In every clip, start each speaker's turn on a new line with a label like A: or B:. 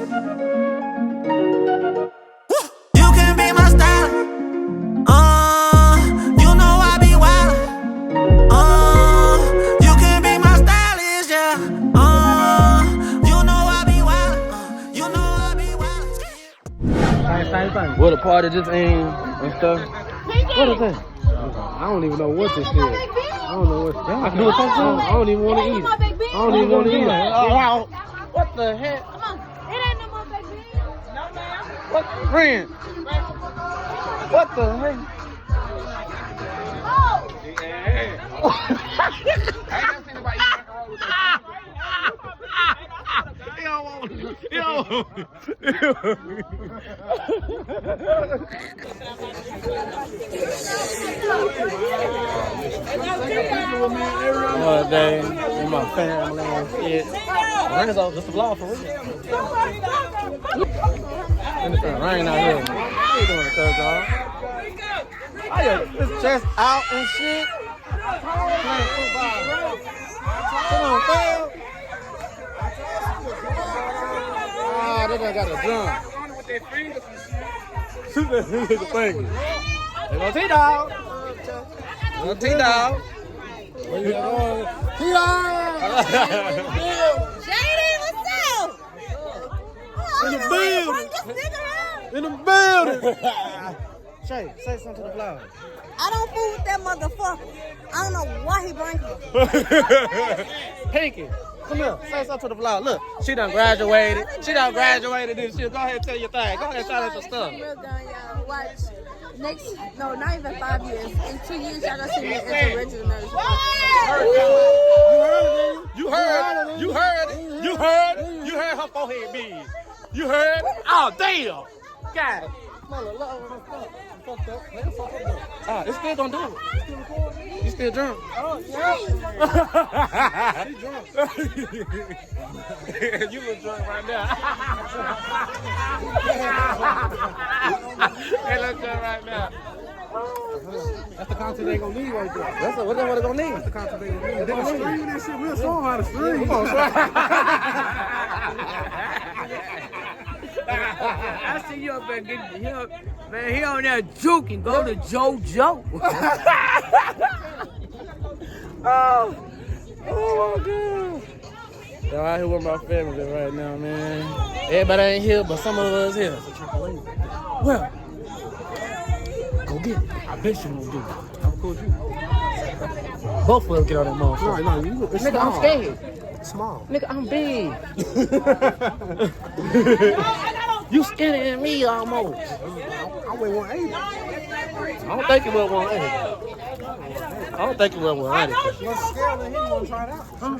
A: You can be my style. You know I be wild. You can be my stylist, yeah. You know I be wild. You know I be wild.
B: What a party just aimed and stuff. What is that? I don't even know what this is. I don't know what. I can do a touchdown. I don't even want to eat it. I don't even want to eat it. What the heck?
C: Come on. It ain't no more baby. No, ma'am.
B: What, friend? What the heck?
C: Oh.
B: I ain't never seen anybody eat macaroni with that. All day with my family and shit. Rain is all just a vlog for real. And it's gonna rain out here. How you doing, cuz dog? Oh yeah, it's just out and shit. Playing football. Come on, fam. Ah, they done got a drum. Shoot that nigga the finger. They go T-Dog. Go T-Dog. Where you going? T-Dog!
C: JD, what's up?
B: In the building. In the building. Shay, say something to the vlog.
C: I don't fool with that motherfucker. I don't know why he drinking.
B: Pinky, come here. Say something to the vlog. Look, she done graduated. She done graduated this shit. Go ahead and tell your thing. Go ahead and shout out your stuff.
C: Real done, y'all. Watch. Next, no, not even 5 years. In 2 years, y'all gonna see me as a original nurse.
B: You heard it. You heard it. You heard it. You heard her forehead bead. You heard? Oh, damn. Got it. Ah, it's still gonna do it. You still drunk? Oh, yeah. He drunk. You look drunk right now. They look good right now. That's the content they gonna need right there. That's what they gonna need. That's the content they gonna need. They gonna stream that shit. We'll show them how to stream. Come on,
D: I see you up there getting him. Man, he on there juking. Go to JoJo.
B: Oh my god. Yo, out here with my family right now, man. Everybody ain't here, but some of us here. Well, go get it. I bet you won't do it. I'm cool with you. Both of us get on that motherfucker. No, it's nigga, small. I'm scared. Small. Nigga, I'm big. You skinny than me almost. I weigh 180. I don't think it was 180. I don't think it was 180. What's scale and he want to try it out? Huh?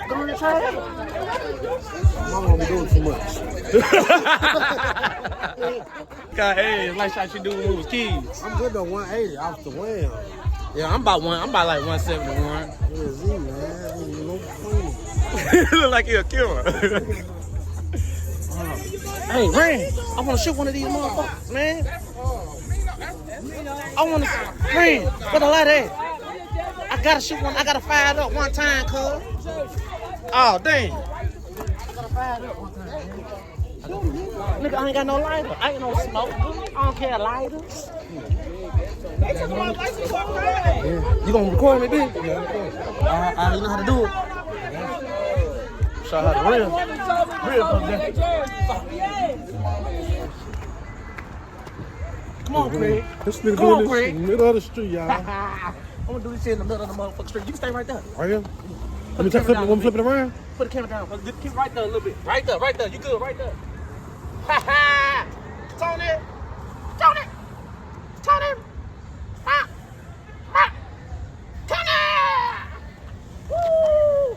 B: Go on and try it out. I'm gonna be doing too much. God, hey, it's like how she do when we was kids. I'm good though, 180 off the wheel. Yeah, I'm about like 171. Yeah, Z, man. No funny. You look like you're a killer. Hey, Ren, I want to shoot one of these motherfuckers, man. I want to, Ren, where the light at? I gotta shoot one. I gotta fire it up one time, cuz. Oh, damn. I gotta fire it up one time, man. Nigga, I ain't got no lighter. I ain't no smoke. I don't care lighters. You gonna record me, bitch? Yeah, I know how to do it. Shout out to Real. Come on, Craig.
E: This nigga
B: Come on,
E: doing
B: Craig.
E: this in the middle of the street, y'all.
B: I'm gonna do this shit in the middle of the motherfucking street. You can stay right there.
E: Are you?
B: Put
E: Let me flip it around.
B: Put the camera down. Keep right there a little bit. Right there. You good, right there. Ha ha! Tony! Ah! Tony! Woo!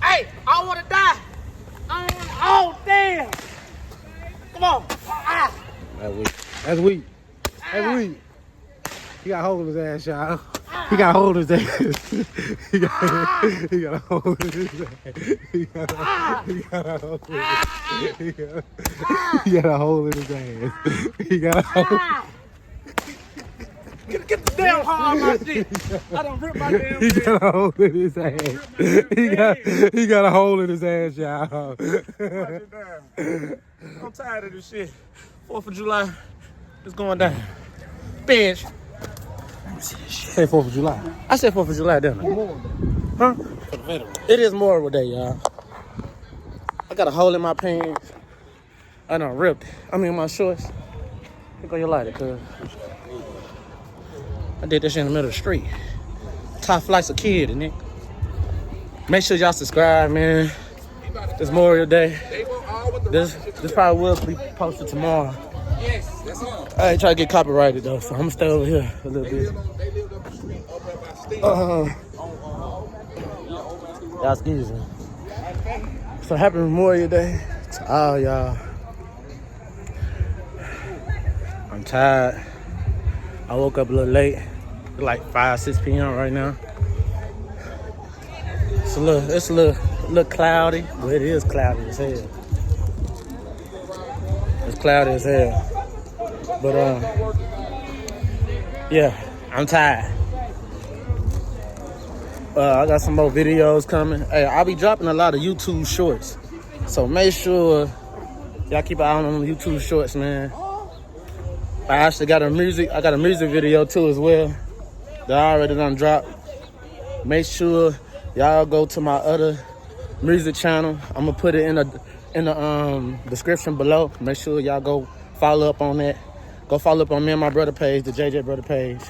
B: Hey, I don't want to die. Oh, damn! Come on. Ah!
E: That's weak. He got a hold of his ass, y'all. He got a hold of his ass. He got a hold of his ass. He got a hold of his ass. He got a hold of his ass. He got a hold.
B: Get the
D: damn hard my shit. I done ripped my damn
E: He
D: head.
E: got a hole in his ass. He got a hole in his ass, y'all.
B: I'm tired of this shit. 4th of July, it's going down. Bitch.
E: Say 4th of July.
B: I said 4th of July, didn't I? Huh? It is Memorial Day, y'all. I got a hole in my pants. I done ripped it. I mean, my shorts. Here go your lighter, cuz. I did this shit in the middle of the street. Top flight's a kid, innit? Make sure y'all subscribe, man. It's Memorial Day. This probably will be posted tomorrow. I ain't trying to get copyrighted, though, so I'm gonna stay over here a little bit. Y'all excuse me. So happy Memorial Day to all y'all. I'm tired. I woke up a little late. It's like 5, 6 p.m. right now. It's a little cloudy. Well, it is cloudy as hell. It's cloudy as hell. But yeah, I'm tired. I got some more videos coming. Hey, I'll be dropping a lot of YouTube shorts. So make sure y'all keep an eye on the YouTube shorts, man. I actually got a music video too as well that I already done dropped. Make sure y'all go to my other music channel. I'm gonna put it in the description below. Make sure y'all go follow up on that. Go follow up on me and my brother page, the J.JBrothers page,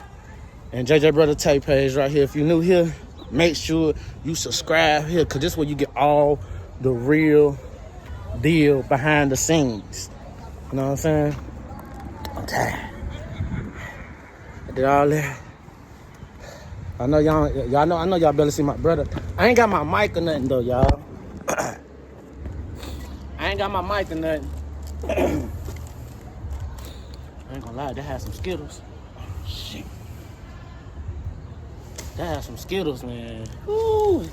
B: and J.JBrothers tape page right here. If you're new here, make sure you subscribe here, cause this is where you get all the real deal behind the scenes. You know what I'm saying? I'm tired. I did all that. I know y'all better see my brother. I ain't got my mic or nothing though, y'all. I ain't got my mic or nothing. I ain't gonna lie, that had some Skittles. Oh, shit. That had some Skittles, man. Woo.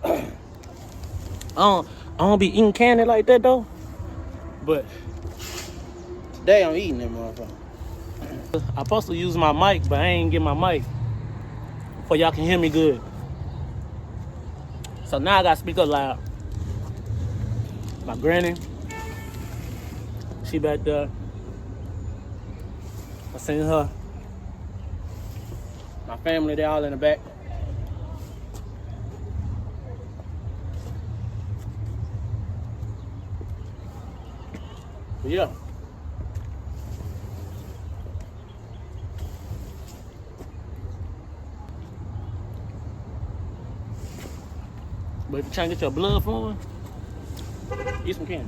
B: I don't be eating candy like that though. But today I'm eating that motherfucker. I'm supposed to use my mic, but I ain't get my mic so y'all can hear me good. So now I gotta speak up loud. My granny, she back there. I seen her. My family, they all in the back. But yeah. But if you're trying to get your blood flowing, eat some candy.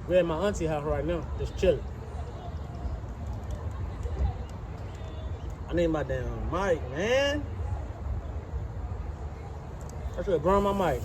B: We're at my auntie house right now, just chilling. I need my damn mic, man. I should have grown my mic.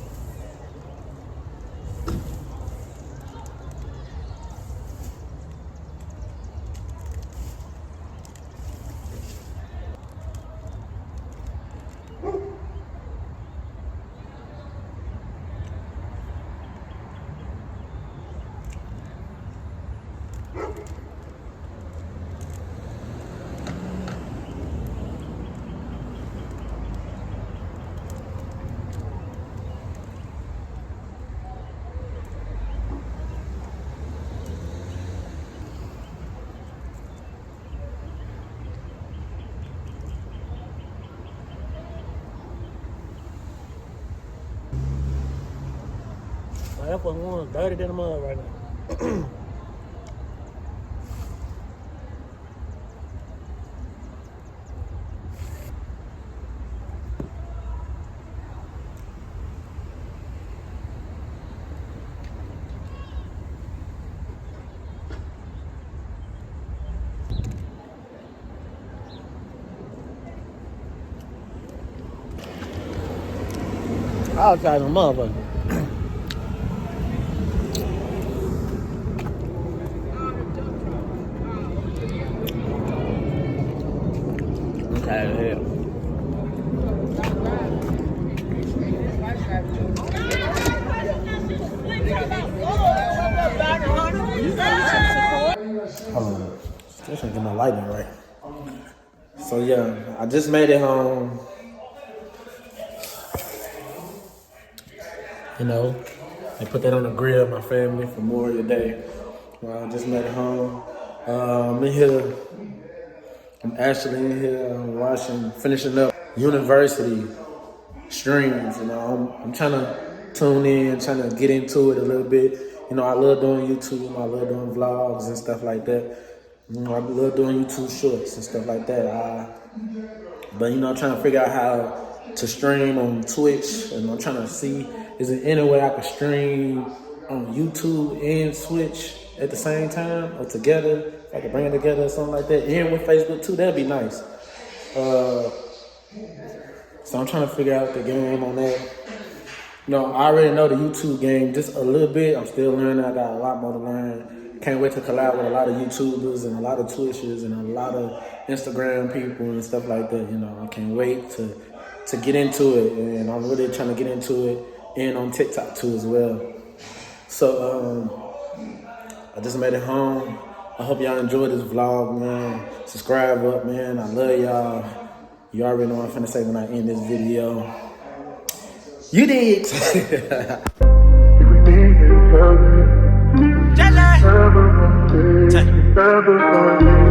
B: That fucking one's dirty than a mud right now. I'll try the motherfucker. Okay, hell. Hold on. Just trying to get my lighting right. So yeah, I just made it home. You know, I put that on the grill, my family, for Memorial Day. Well, I just made it home. I'm in here. I'm actually in here finishing up university streams. You know, I'm trying to tune in, trying to get into it a little bit. You know, I love doing YouTube. I love doing vlogs and stuff like that. You know, I love doing YouTube shorts and stuff like that. But, you know, I'm trying to figure out how to stream on Twitch. And I'm trying to see, is there any way I can stream on YouTube and Twitch at the same time or together? If I could bring it together or something like that. And with Facebook too, that'd be nice. So I'm trying to figure out the game on that. You know, I already know the YouTube game just a little bit. I'm still learning. I got a lot more to learn. Can't wait to collab with a lot of YouTubers and a lot of Twitchers and a lot of Instagram people and stuff like that. You know, I can't wait to get into it. And I'm really trying to get into it and on TikTok too as well. So I just made it home. I hope y'all enjoyed this vlog, man. Subscribe up, man. I love y'all. You already know what I'm finna say when I end this video. You did.
A: J.J.